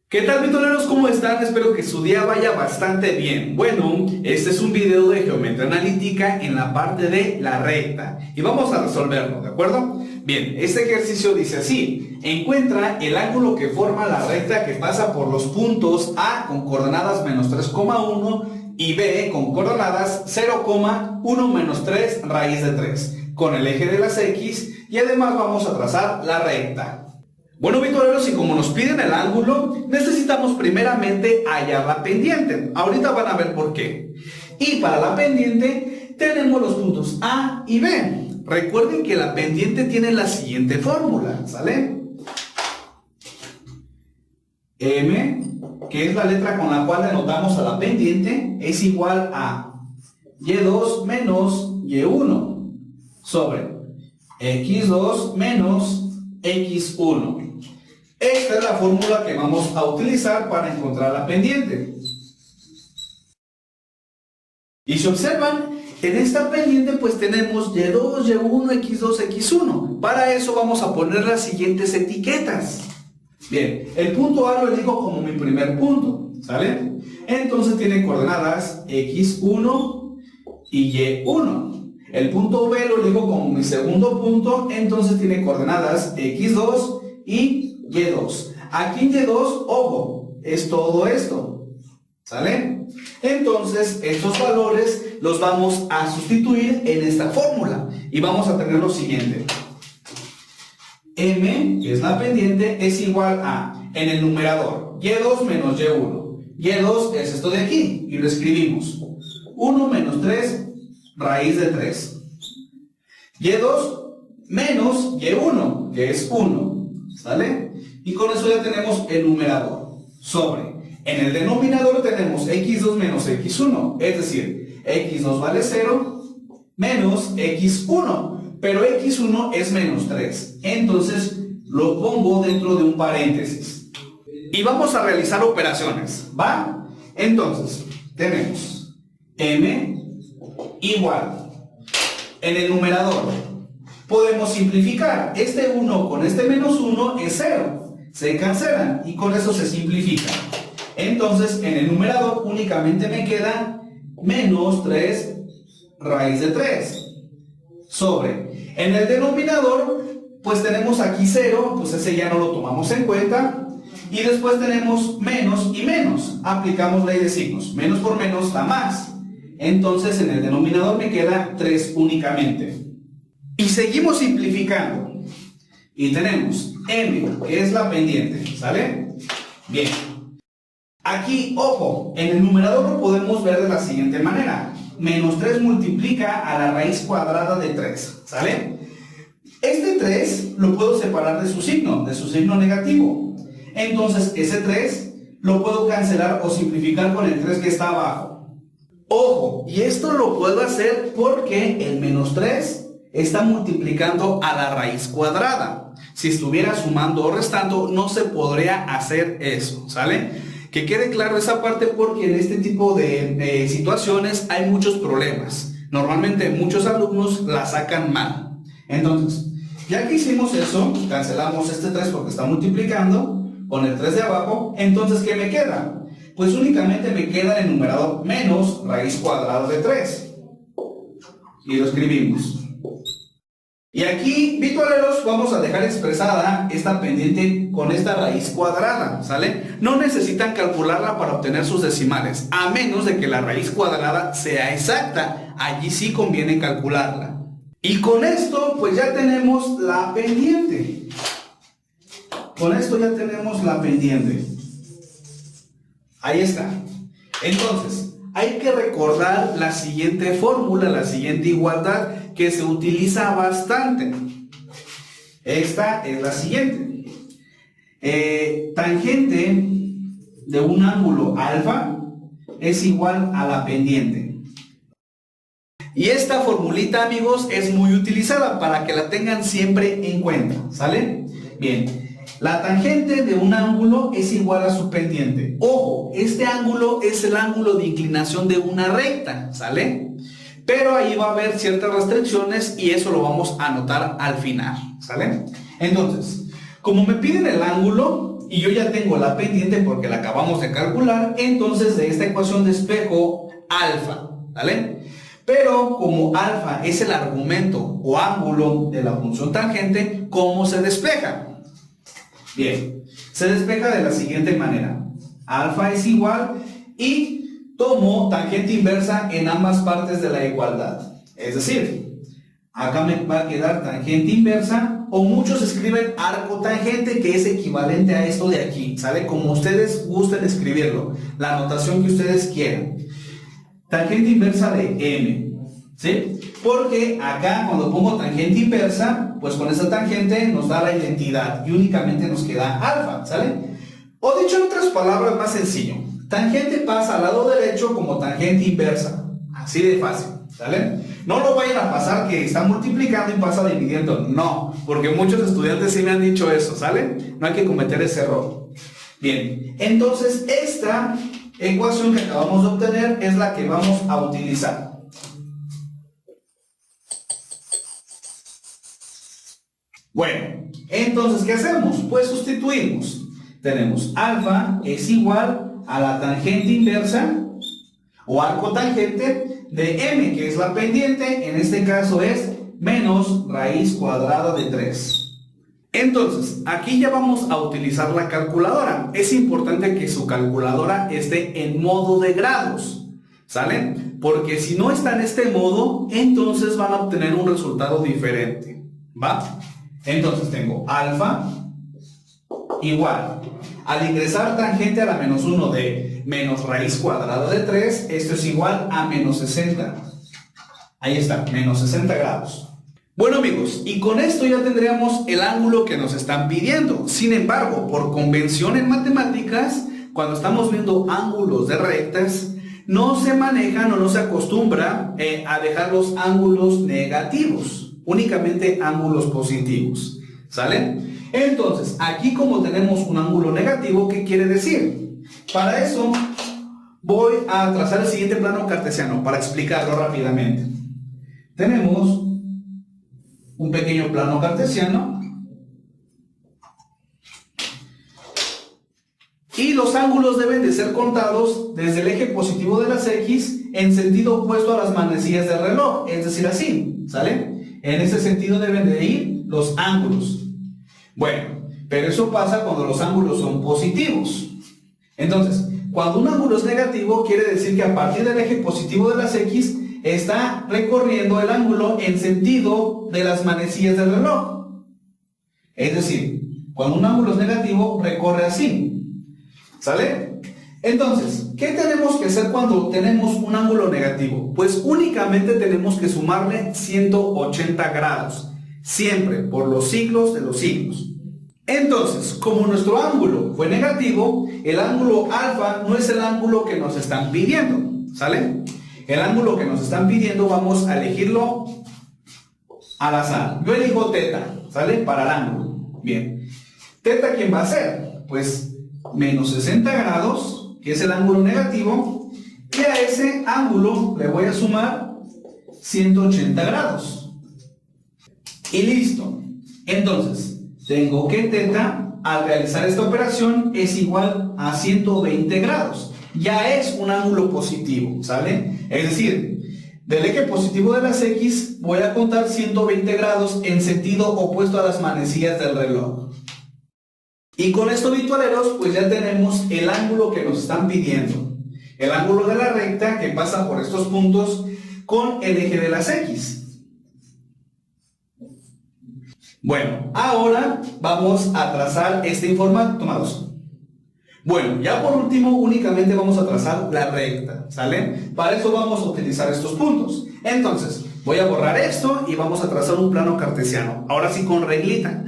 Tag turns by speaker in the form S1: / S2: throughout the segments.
S1: ¿Qué tal, vitoleros? ¿Cómo están? Espero que su día vaya bastante bien. Bueno, este es un video de geometría analítica en la parte de la recta y vamos a resolverlo, ¿de acuerdo? Bien, este ejercicio dice así: encuentra el ángulo que forma la recta que pasa por los puntos A con coordenadas menos 3,1 y B con coordenadas 0,1 menos 3 raíz de 3 con el eje de las X, y además vamos a trazar la recta. Bueno, vitoleros, y como nos piden el ángulo, necesitamos primeramente hallar la pendiente. Ahorita van a ver por qué. Y para la pendiente tenemos los puntos A y B. Recuerden que la pendiente tiene la siguiente fórmula, ¿sale? M, que es la letra con la cual denotamos a la pendiente, es igual a Y2 menos Y1 sobre X2 menos X1. Esta es la fórmula que vamos a utilizar para encontrar la pendiente. Y si observan, en esta pendiente pues tenemos Y2, Y1, X2, X1. Para eso vamos a poner las siguientes etiquetas. Bien, el punto A lo elijo como mi primer punto, ¿sale? Entonces tiene coordenadas X1 y Y1. El punto B lo elijo como mi segundo punto, entonces tiene coordenadas X2 y Y2. Aquí en Y2, ojo, es todo esto, ¿sale? Entonces, estos valores los vamos a sustituir en esta fórmula y vamos a tener lo siguiente. M, que es la pendiente, es igual a, en el numerador, Y2 menos Y1. Y2 es esto de aquí y lo escribimos. 1 menos 3 raíz de 3. Y2 menos Y1, que es 1, ¿sale? Y con eso ya tenemos el numerador. Sobre, en el denominador tenemos X2 menos X1, es decir, X2 vale 0 menos X1, pero X1 es menos 3, entonces lo pongo dentro de un paréntesis. Y vamos a realizar operaciones, ¿va? Entonces, tenemos M igual, en el numerador podemos simplificar, este 1 con este menos 1 es 0, se cancelan y con eso se simplifica. Entonces en el numerador únicamente me queda menos 3 raíz de 3 sobre, en el denominador pues tenemos aquí 0, pues ese ya no lo tomamos en cuenta, y después tenemos menos y menos, aplicamos ley de signos, menos por menos da más. Entonces en el denominador me queda 3 únicamente. Y seguimos simplificando. Y tenemos M, que es la pendiente, ¿sale? Bien. Aquí, ojo, en el numerador lo podemos ver de la siguiente manera. Menos 3 multiplica a la raíz cuadrada de 3, ¿sale? Este 3 lo puedo separar de su signo negativo. Entonces ese 3 lo puedo cancelar o simplificar con el 3 que está abajo. Ojo, y esto lo puedo hacer porque el menos 3 está multiplicando a la raíz cuadrada. Si estuviera sumando o restando, no se podría hacer eso, ¿sale? Que quede claro esa parte porque en este tipo de situaciones hay muchos problemas. Normalmente muchos alumnos la sacan mal. Entonces, ya que hicimos eso, cancelamos este 3 porque está multiplicando con el 3 de abajo. Entonces, ¿qué me queda? Pues únicamente me queda el numerador menos raíz cuadrada de 3. Y lo escribimos. Y aquí, vitoleros, vamos a dejar expresada esta pendiente con esta raíz cuadrada, ¿sale? No necesitan calcularla para obtener sus decimales, a menos de que la raíz cuadrada sea exacta. Allí sí conviene calcularla. Y con esto, pues ya tenemos la pendiente. Con esto ya tenemos la pendiente. Ahí está. Entonces, hay que recordar la siguiente fórmula, la siguiente igualdad que se utiliza bastante. Esta es la siguiente. Tangente de un ángulo alfa es igual a la pendiente. Y esta formulita, amigos, es muy utilizada para que la tengan siempre en cuenta, ¿sale? Bien. La tangente de un ángulo es igual a su pendiente. Ojo, este ángulo es el ángulo de inclinación de una recta, ¿sale? Pero ahí va a haber ciertas restricciones y eso lo vamos a anotar al final, ¿sale? Entonces, como me piden el ángulo, y yo ya tengo la pendiente porque la acabamos de calcular, entonces de esta ecuación despejo alfa, ¿vale? Pero como alfa es el argumento o ángulo de la función tangente, ¿cómo se despeja? Bien, se despeja de la siguiente manera. Alfa es igual y tomo tangente inversa en ambas partes de la igualdad. Es decir, acá me va a quedar tangente inversa, o muchos escriben arco tangente, que es equivalente a esto de aquí, ¿sale? Como ustedes gusten escribirlo, la notación que ustedes quieran. Tangente inversa de m, ¿sí? Porque acá cuando pongo tangente inversa, pues con esa tangente nos da la identidad y únicamente nos queda alfa, ¿sale? O dicho en otras palabras, más sencillo, tangente pasa al lado derecho como tangente inversa, así de fácil, ¿sale? No lo vayan a pasar que está multiplicando y pasa dividiendo, no, porque muchos estudiantes sí me han dicho eso, ¿sale? No hay que cometer ese error. Bien, entonces esta ecuación que acabamos de obtener es la que vamos a utilizar. Bueno, entonces, ¿qué hacemos? Pues sustituimos. Tenemos alfa es igual a la tangente inversa o arco tangente de m, que es la pendiente, en este caso es menos raíz cuadrada de 3. Entonces, aquí ya vamos a utilizar la calculadora. Es importante que su calculadora esté en modo de grados, ¿sale? Porque si no está en este modo, entonces van a obtener un resultado diferente, ¿va? Entonces tengo alfa igual, al ingresar tangente a la menos 1 de menos raíz cuadrada de 3, esto es igual a menos 60. Ahí está, menos 60 grados. Bueno amigos, y con esto ya tendríamos el ángulo que nos están pidiendo. Sin embargo, por convención en matemáticas, cuando estamos viendo ángulos de rectas, no se manejan o no se acostumbra a dejar los ángulos negativos, únicamente ángulos positivos, ¿sale? Entonces, aquí como tenemos un ángulo negativo, ¿qué quiere decir? Para eso voy a trazar el siguiente plano cartesiano para explicarlo rápidamente. Tenemos un pequeño plano cartesiano y los ángulos deben de ser contados desde el eje positivo de las X en sentido opuesto a las manecillas del reloj, es decir, así, ¿sale? En ese sentido deben de ir los ángulos. Bueno, pero eso pasa cuando los ángulos son positivos. Entonces, cuando un ángulo es negativo, quiere decir que a partir del eje positivo de las X está recorriendo el ángulo en sentido de las manecillas del reloj. Es decir, cuando un ángulo es negativo, recorre así, ¿sale? Entonces, ¿qué tenemos que hacer cuando tenemos un ángulo negativo? Pues únicamente tenemos que sumarle 180 grados, siempre, por los siglos de los siglos. Entonces, como nuestro ángulo fue negativo, el ángulo alfa no es el ángulo que nos están pidiendo, ¿sale? El ángulo que nos están pidiendo vamos a elegirlo al azar. Yo elijo teta, ¿sale? Para el ángulo. Bien. ¿Teta quién va a ser? Pues menos 60 grados, que es el ángulo negativo, y a ese ángulo le voy a sumar 180 grados. Y listo. Entonces, tengo que teta, al realizar esta operación, es igual a 120 grados. Ya es un ángulo positivo, ¿sale? Es decir, del eje positivo de las X voy a contar 120 grados en sentido opuesto a las manecillas del reloj. Y con esto, virtualeros, pues ya tenemos el ángulo que nos están pidiendo. El ángulo de la recta que pasa por estos puntos con el eje de las X. Bueno, ahora vamos a trazar este informe. Tomados. Bueno, ya por último únicamente vamos a trazar la recta, ¿sale? Para eso vamos a utilizar estos puntos. Entonces, voy a borrar esto y vamos a trazar un plano cartesiano. Ahora sí con reglita.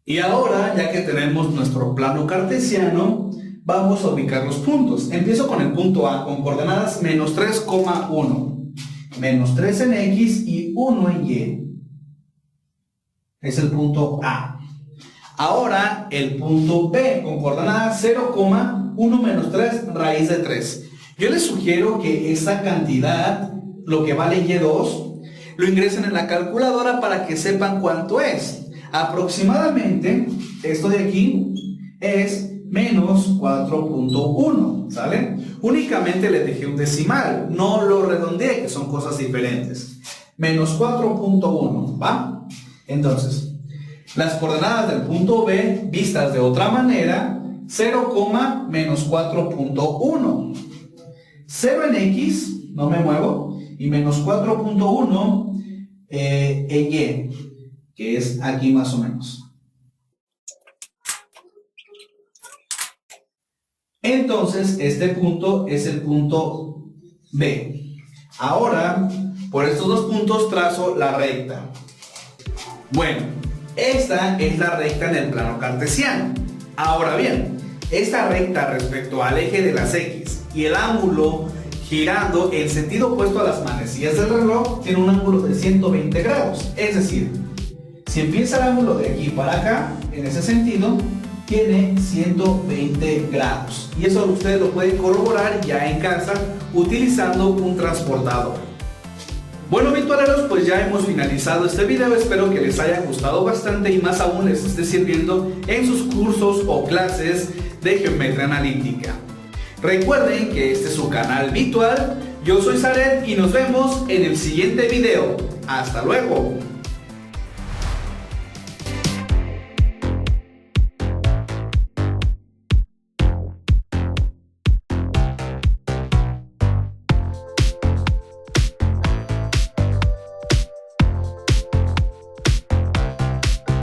S1: Y ahora, ya que tenemos nuestro plano cartesiano, vamos a ubicar los puntos. Empiezo con el punto A, con coordenadas menos 3,1. Menos 3 en X y 1 en Y. Es el punto A. Ahora el punto B, con coordenadas 0,1 menos 3 raíz de 3. Yo les sugiero que esta cantidad, lo que vale Y2, lo ingresen en la calculadora para que sepan cuánto es. Aproximadamente, esto de aquí es menos 4.1, ¿sale? Únicamente le dejé un decimal, no lo redondeé, que son cosas diferentes. Menos 4.1, ¿va? Entonces, las coordenadas del punto B, vistas de otra manera, 0, menos 4.1. 0 en X, no me muevo, y menos 4.1 en Y, que es aquí más o menos. Entonces, este punto es el punto B. Ahora, por estos dos puntos trazo la recta. Bueno, esta es la recta en el plano cartesiano. Ahora bien, esta recta respecto al eje de las X y el ángulo girando en sentido opuesto a las manecillas del reloj tiene un ángulo de 120 grados. Es decir, si empieza el ángulo de aquí para acá, en ese sentido, tiene 120 grados. Y eso ustedes lo pueden corroborar ya en casa utilizando un transportador. Bueno, virtualeros, pues ya hemos finalizado este video. Espero que les haya gustado bastante y más aún les esté sirviendo en sus cursos o clases de geometría analítica. Recuerden que este es su canal virtual. Yo soy Zaret y nos vemos en el siguiente video. ¡Hasta luego!